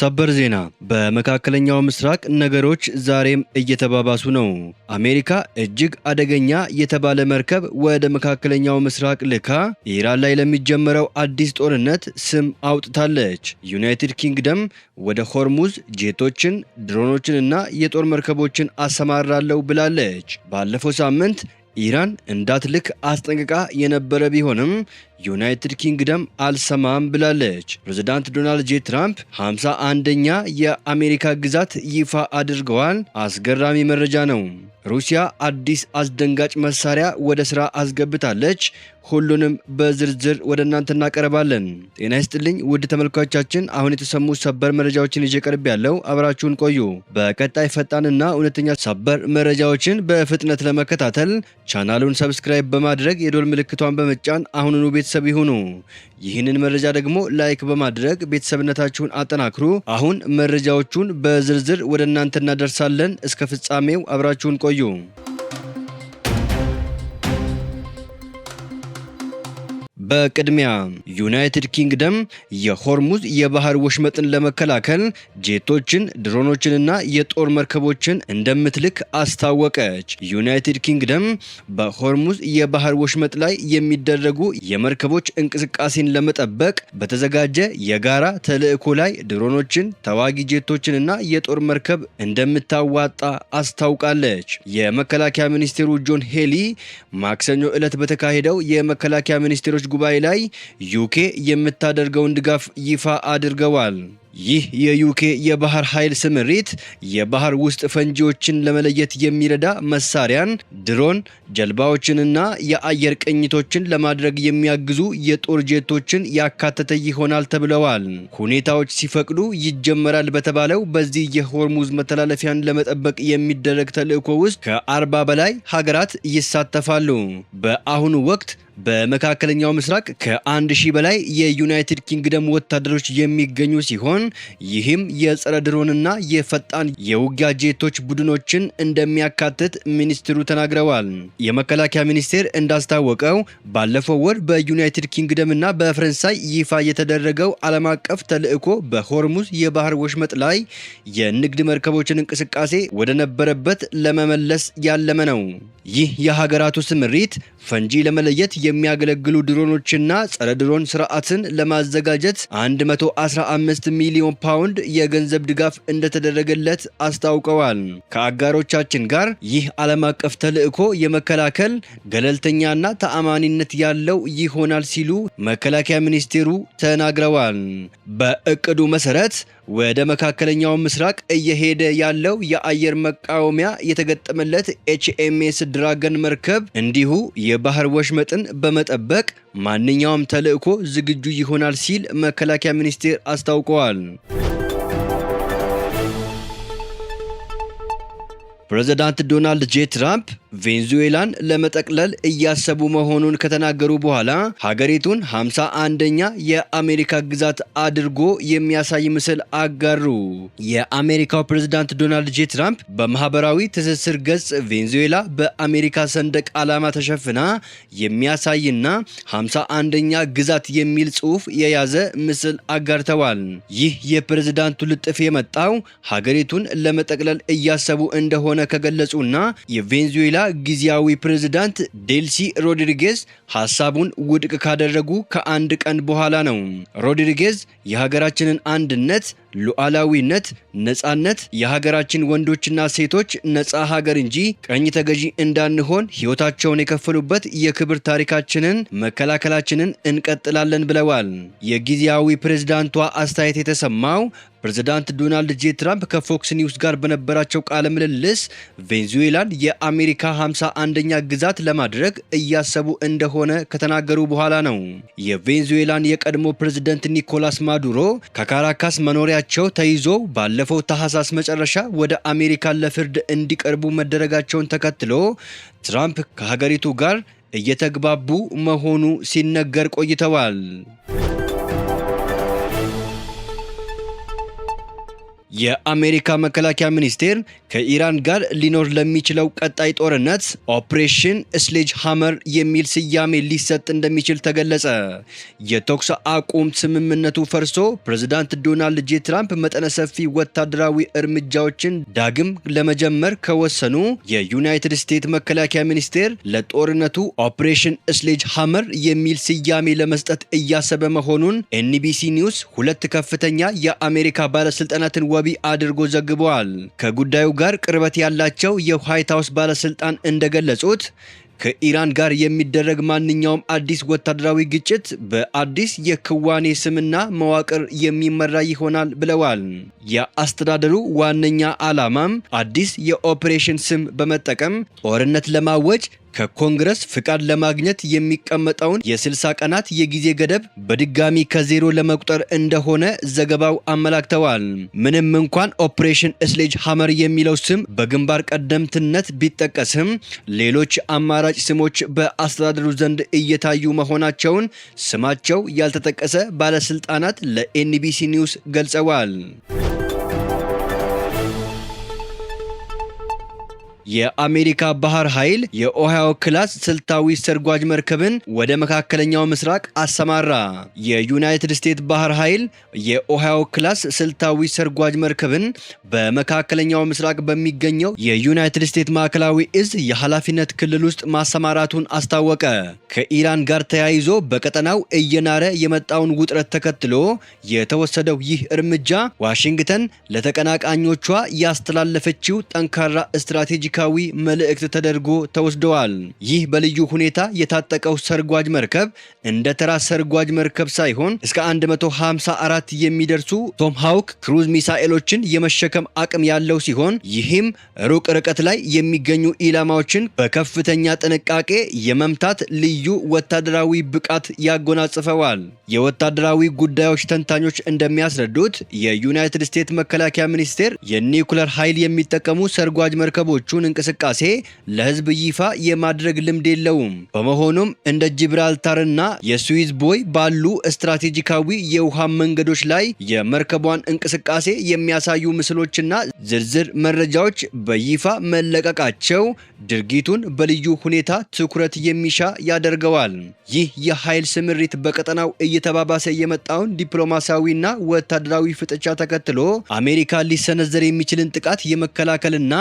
ሰበር ዜና በመካከለኛው ምስራቅ ነገሮች ዛሬም እየተባባሱ ነው። አሜሪካ እጅግ አደገኛ የተባለ መርከብ ወደ መካከለኛው ምስራቅ ልካ ኢራን ላይ ለሚጀመረው አዲስ ጦርነት ስም አውጥታለች። ዩናይትድ ኪንግደም ወደ ሆርሙዝ ጄቶችን፣ ድሮኖችንና የጦር መርከቦችን አሰማራለሁ ብላለች። ባለፈው ሳምንት ኢራን እንዳትልክ አስጠንቅቃ የነበረ ቢሆንም ዩናይትድ ኪንግደም አልሰማም ብላለች። ፕሬዝዳንት ዶናልድ ጄ ትራምፕ 51ኛ የአሜሪካ ግዛት ይፋ አድርገዋል። አስገራሚ መረጃ ነው። ሩሲያ አዲስ አስደንጋጭ መሳሪያ ወደ ስራ አስገብታለች። ሁሉንም በዝርዝር ወደ እናንተ እናቀርባለን። ጤና ይስጥልኝ ውድ ተመልካቾቻችን፣ አሁን የተሰሙ ሰበር መረጃዎችን ይዤ ቀርብ ያለው አብራችሁን ቆዩ። በቀጣይ ፈጣንና እውነተኛ ሰበር መረጃዎችን በፍጥነት ለመከታተል ቻናሉን ሰብስክራይብ በማድረግ የዶል ምልክቷን በመጫን አሁኑኑ ቤተሰብ ይሁኑ። ይህንን መረጃ ደግሞ ላይክ በማድረግ ቤተሰብነታችሁን አጠናክሩ። አሁን መረጃዎቹን በዝርዝር ወደ እናንተ እናደርሳለን። እስከ ፍጻሜው አብራችሁን ቆዩ። በቅድሚያ ዩናይትድ ኪንግደም የሆርሙዝ የባህር ወሽመጥን ለመከላከል ጄቶችን፣ ድሮኖችንና የጦር መርከቦችን እንደምትልክ አስታወቀች። ዩናይትድ ኪንግደም በሆርሙዝ የባህር ወሽመጥ ላይ የሚደረጉ የመርከቦች እንቅስቃሴን ለመጠበቅ በተዘጋጀ የጋራ ተልዕኮ ላይ ድሮኖችን፣ ተዋጊ ጄቶችንና የጦር መርከብ እንደምታዋጣ አስታውቃለች። የመከላከያ ሚኒስቴሩ ጆን ሄሊ ማክሰኞ ዕለት በተካሄደው የመከላከያ ሚኒስቴሮች ጉባኤ ላይ ዩኬ የምታደርገውን ድጋፍ ይፋ አድርገዋል። ይህ የዩኬ የባህር ኃይል ስምሪት የባህር ውስጥ ፈንጂዎችን ለመለየት የሚረዳ መሳሪያን፣ ድሮን ጀልባዎችንና የአየር ቅኝቶችን ለማድረግ የሚያግዙ የጦር ጄቶችን ያካተተ ይሆናል ተብለዋል። ሁኔታዎች ሲፈቅዱ ይጀመራል በተባለው በዚህ የሆርሙዝ መተላለፊያን ለመጠበቅ የሚደረግ ተልዕኮ ውስጥ ከ40 በላይ ሀገራት ይሳተፋሉ። በአሁኑ ወቅት በመካከለኛው ምስራቅ ከ1000 በላይ የዩናይትድ ኪንግደም ወታደሮች የሚገኙ ሲሆን ይህም የጸረ ድሮንና የፈጣን የውጊያ ጄቶች ቡድኖችን እንደሚያካትት ሚኒስትሩ ተናግረዋል። የመከላከያ ሚኒስቴር እንዳስታወቀው ባለፈው ወር በዩናይትድ ኪንግደም እና በፈረንሳይ ይፋ የተደረገው ዓለም አቀፍ ተልዕኮ በሆርሙዝ የባህር ወሽመጥ ላይ የንግድ መርከቦችን እንቅስቃሴ ወደ ነበረበት ለመመለስ ያለመ ነው። ይህ የሀገራቱ ስምሪት ፈንጂ ለመለየት የሚያገለግሉ ድሮኖችና ጸረ ድሮን ስርዓትን ለማዘጋጀት 115 ሚሊዮን ፓውንድ የገንዘብ ድጋፍ እንደተደረገለት አስታውቀዋል። ከአጋሮቻችን ጋር ይህ ዓለም አቀፍ ተልዕኮ የመከላከል ገለልተኛና ተአማኒነት ያለው ይሆናል ሲሉ መከላከያ ሚኒስቴሩ ተናግረዋል። በእቅዱ መሰረት ወደ መካከለኛው ምስራቅ እየሄደ ያለው የአየር መቃወሚያ የተገጠመለት ኤችኤምኤስ ድራገን መርከብ እንዲሁ የባህር ወሽመጥን በመጠበቅ ማንኛውም ተልዕኮ ዝግጁ ይሆናል ሲል መከላከያ ሚኒስቴር አስታውቀዋል። ፕሬዝዳንት ዶናልድ ጄ ትራምፕ ቬንዙዌላን ለመጠቅለል እያሰቡ መሆኑን ከተናገሩ በኋላ ሀገሪቱን 51ኛ የአሜሪካ ግዛት አድርጎ የሚያሳይ ምስል አጋሩ። የአሜሪካው ፕሬዝዳንት ዶናልድ ጄ ትራምፕ በማህበራዊ ትስስር ገጽ ቬንዙዌላ በአሜሪካ ሰንደቅ ዓላማ ተሸፍና የሚያሳይና 51ኛ ግዛት የሚል ጽሑፍ የያዘ ምስል አጋርተዋል። ይህ የፕሬዝዳንቱ ልጥፍ የመጣው ሀገሪቱን ለመጠቅለል እያሰቡ እንደሆነ ከገለጹና የቬንዙዌላ ጊዜያዊ ፕሬዝዳንት ዴልሲ ሮድሪጌዝ ሐሳቡን ውድቅ ካደረጉ ከአንድ ቀን በኋላ ነው። ሮድሪጌዝ የሀገራችንን አንድነት፣ ሉዓላዊነት፣ ነጻነት፣ የሀገራችን ወንዶችና ሴቶች ነጻ ሀገር እንጂ ቀኝ ተገዢ እንዳንሆን ሕይወታቸውን የከፈሉበት የክብር ታሪካችንን መከላከላችንን እንቀጥላለን ብለዋል። የጊዜያዊ ፕሬዝዳንቷ አስተያየት የተሰማው ፕሬዝዳንት ዶናልድ ጄ ትራምፕ ከፎክስ ኒውስ ጋር በነበራቸው ቃለ ምልልስ ቬንዙዌላን የአሜሪካ 51ኛ ግዛት ለማድረግ እያሰቡ እንደሆነ ከተናገሩ በኋላ ነው። የቬንዙዌላን የቀድሞ ፕሬዝዳንት ኒኮላስ ማዱሮ ከካራካስ መኖሪያቸው ተይዞ ባለፈው ታህሳስ መጨረሻ ወደ አሜሪካ ለፍርድ እንዲቀርቡ መደረጋቸውን ተከትሎ ትራምፕ ከሀገሪቱ ጋር እየተግባቡ መሆኑ ሲነገር ቆይተዋል። የአሜሪካ መከላከያ ሚኒስቴር ከኢራን ጋር ሊኖር ለሚችለው ቀጣይ ጦርነት ኦፕሬሽን ስሌጅ ሃመር የሚል ስያሜ ሊሰጥ እንደሚችል ተገለጸ። የተኩስ አቁም ስምምነቱ ፈርሶ ፕሬዝዳንት ዶናልድ ጄ ትራምፕ መጠነ ሰፊ ወታደራዊ እርምጃዎችን ዳግም ለመጀመር ከወሰኑ የዩናይትድ ስቴትስ መከላከያ ሚኒስቴር ለጦርነቱ ኦፕሬሽን ስሌጅ ሃመር የሚል ስያሜ ለመስጠት እያሰበ መሆኑን ኤንቢሲ ኒውስ ሁለት ከፍተኛ የአሜሪካ ባለስልጣናትን ወቢ አድርጎ ዘግበዋል። ከጉዳዩ ጋር ቅርበት ያላቸው የዋይት ሃውስ ባለስልጣን እንደገለጹት ከኢራን ጋር የሚደረግ ማንኛውም አዲስ ወታደራዊ ግጭት በአዲስ የክዋኔ ስምና መዋቅር የሚመራ ይሆናል ብለዋል። የአስተዳደሩ ዋነኛ ዓላማም አዲስ የኦፕሬሽን ስም በመጠቀም ጦርነት ለማወጅ ከኮንግረስ ፍቃድ ለማግኘት የሚቀመጠውን የ60 ቀናት የጊዜ ገደብ በድጋሚ ከዜሮ ለመቁጠር እንደሆነ ዘገባው አመላክተዋል። ምንም እንኳን ኦፕሬሽን ስሌጅ ሃመር የሚለው ስም በግንባር ቀደምትነት ቢጠቀስም ሌሎች አማራጭ ስሞች በአስተዳደሩ ዘንድ እየታዩ መሆናቸውን ስማቸው ያልተጠቀሰ ባለስልጣናት ለኤንቢሲ ኒውስ ገልጸዋል። የአሜሪካ ባህር ኃይል የኦሃዮ ክላስ ስልታዊ ሰርጓጅ መርከብን ወደ መካከለኛው ምስራቅ አሰማራ። የዩናይትድ ስቴትስ ባህር ኃይል የኦሃዮ ክላስ ስልታዊ ሰርጓጅ መርከብን በመካከለኛው ምስራቅ በሚገኘው የዩናይትድ ስቴትስ ማዕከላዊ እዝ የኃላፊነት ክልል ውስጥ ማሰማራቱን አስታወቀ። ከኢራን ጋር ተያይዞ በቀጠናው እየናረ የመጣውን ውጥረት ተከትሎ የተወሰደው ይህ እርምጃ ዋሽንግተን ለተቀናቃኞቿ ያስተላለፈችው ጠንካራ ስትራቴጂካዊ መልእክት ተደርጎ ተወስደዋል። ይህ በልዩ ሁኔታ የታጠቀው ሰርጓጅ መርከብ እንደ ተራ ሰርጓጅ መርከብ ሳይሆን እስከ 154 የሚደርሱ ቶምሃውክ ክሩዝ ሚሳኤሎችን የመሸከም አቅም ያለው ሲሆን ይህም ሩቅ ርቀት ላይ የሚገኙ ኢላማዎችን በከፍተኛ ጥንቃቄ የመምታት ልዩ ወታደራዊ ብቃት ያጎናጽፈዋል። የወታደራዊ ጉዳዮች ተንታኞች እንደሚያስረዱት የዩናይትድ ስቴትስ መከላከያ ሚኒስቴር የኒውክሌር ኃይል የሚጠቀሙ ሰርጓጅ መርከቦቹን እንቅስቃሴ ለሕዝብ ይፋ የማድረግ ልምድ የለውም። በመሆኑም እንደ ጂብራልታርና የስዊዝ ቦይ ባሉ ስትራቴጂካዊ የውሃ መንገዶች ላይ የመርከቧን እንቅስቃሴ የሚያሳዩ ምስሎችና ዝርዝር መረጃዎች በይፋ መለቀቃቸው ድርጊቱን በልዩ ሁኔታ ትኩረት የሚሻ ያደርገዋል። ይህ የኃይል ስምሪት በቀጠናው እየተባባሰ የመጣውን ዲፕሎማሲያዊና ወታደራዊ ፍጥጫ ተከትሎ አሜሪካ ሊሰነዘር የሚችልን ጥቃት የመከላከልና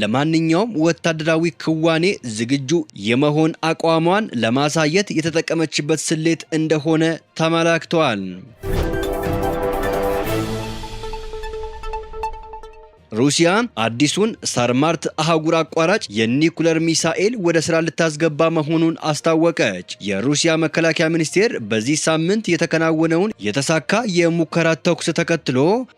ለማንኛውም ወታደራዊ ክዋኔ ዝግጁ የመሆን አቋሟን ለማሳየት የተጠቀመችበት ስሌት እንደሆነ ተመላክቷል። ሩሲያ አዲሱን ሳርማት አህጉር አቋራጭ የኒውክሌር ሚሳኤል ወደ ስራ ልታስገባ መሆኑን አስታወቀች። የሩሲያ መከላከያ ሚኒስቴር በዚህ ሳምንት የተከናወነውን የተሳካ የሙከራ ተኩስ ተከትሎ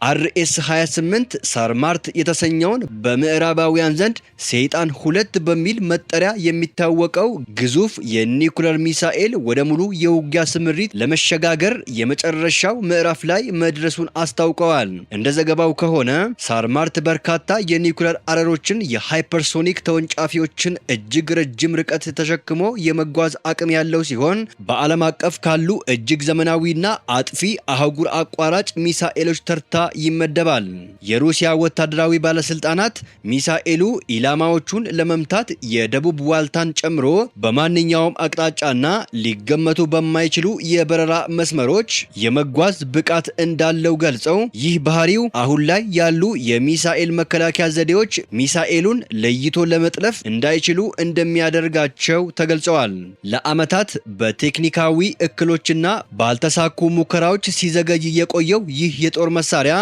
RS-28 ሳርማት የተሰኘውን በምዕራባውያን ዘንድ ሰይጣን 2 በሚል መጠሪያ የሚታወቀው ግዙፍ የኒውክሌር ሚሳኤል ወደ ሙሉ የውጊያ ስምሪት ለመሸጋገር የመጨረሻው ምዕራፍ ላይ መድረሱን አስታውቀዋል። እንደ ዘገባው ከሆነ ሳርማት በርካታ የኒውክሌር አረሮችን የሃይፐርሶኒክ ተወንጫፊዎችን እጅግ ረጅም ርቀት ተሸክሞ የመጓዝ አቅም ያለው ሲሆን በዓለም አቀፍ ካሉ እጅግ ዘመናዊና አጥፊ አህጉር አቋራጭ ሚሳኤሎች ተርታ ይመደባል። የሩሲያ ወታደራዊ ባለስልጣናት ሚሳኤሉ ኢላማዎቹን ለመምታት የደቡብ ዋልታን ጨምሮ በማንኛውም አቅጣጫና ሊገመቱ በማይችሉ የበረራ መስመሮች የመጓዝ ብቃት እንዳለው ገልጸው ይህ ባህሪው አሁን ላይ ያሉ የሚሳኤል መከላከያ ዘዴዎች ሚሳኤሉን ለይቶ ለመጥለፍ እንዳይችሉ እንደሚያደርጋቸው ተገልጸዋል። ለዓመታት በቴክኒካዊ እክሎችና ባልተሳኩ ሙከራዎች ሲዘገይ የቆየው ይህ የጦር መሳሪያ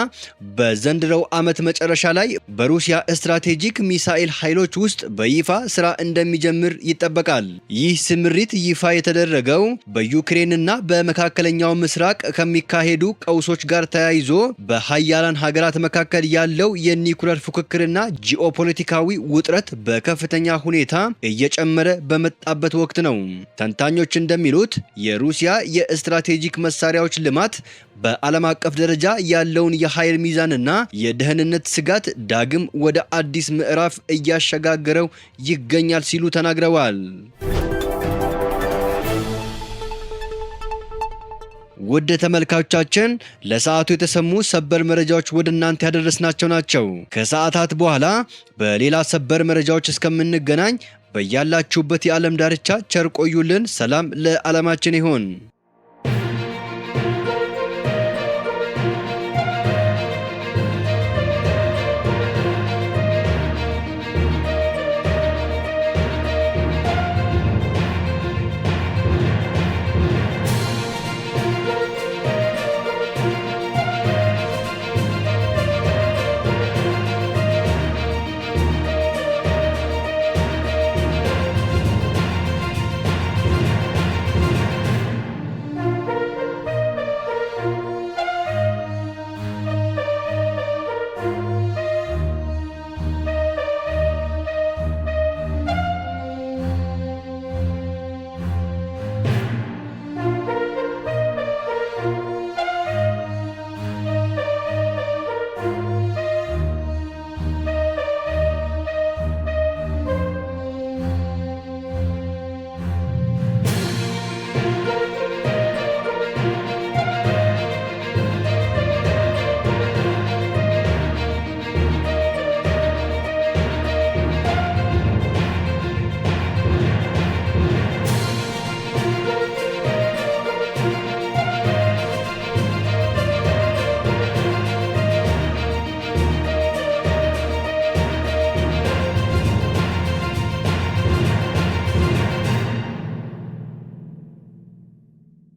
በዘንድሮው ዓመት መጨረሻ ላይ በሩሲያ ስትራቴጂክ ሚሳኤል ኃይሎች ውስጥ በይፋ ስራ እንደሚጀምር ይጠበቃል። ይህ ስምሪት ይፋ የተደረገው በዩክሬንና በመካከለኛው ምስራቅ ከሚካሄዱ ቀውሶች ጋር ተያይዞ በሀያላን ሀገራት መካከል ያለው የኒውክሌር ፉክክርና ጂኦፖለቲካዊ ውጥረት በከፍተኛ ሁኔታ እየጨመረ በመጣበት ወቅት ነው። ተንታኞች እንደሚሉት የሩሲያ የስትራቴጂክ መሳሪያዎች ልማት በዓለም አቀፍ ደረጃ ያለውን የኃይል ሚዛንና የደህንነት ስጋት ዳግም ወደ አዲስ ምዕራፍ እያሸጋገረው ይገኛል ሲሉ ተናግረዋል። ውድ ተመልካቾቻችን ለሰዓቱ የተሰሙ ሰበር መረጃዎች ወደ እናንተ ያደረስናቸው ናቸው። ከሰዓታት በኋላ በሌላ ሰበር መረጃዎች እስከምንገናኝ በያላችሁበት የዓለም ዳርቻ ቸር ቆዩልን። ሰላም ለዓለማችን ይሁን።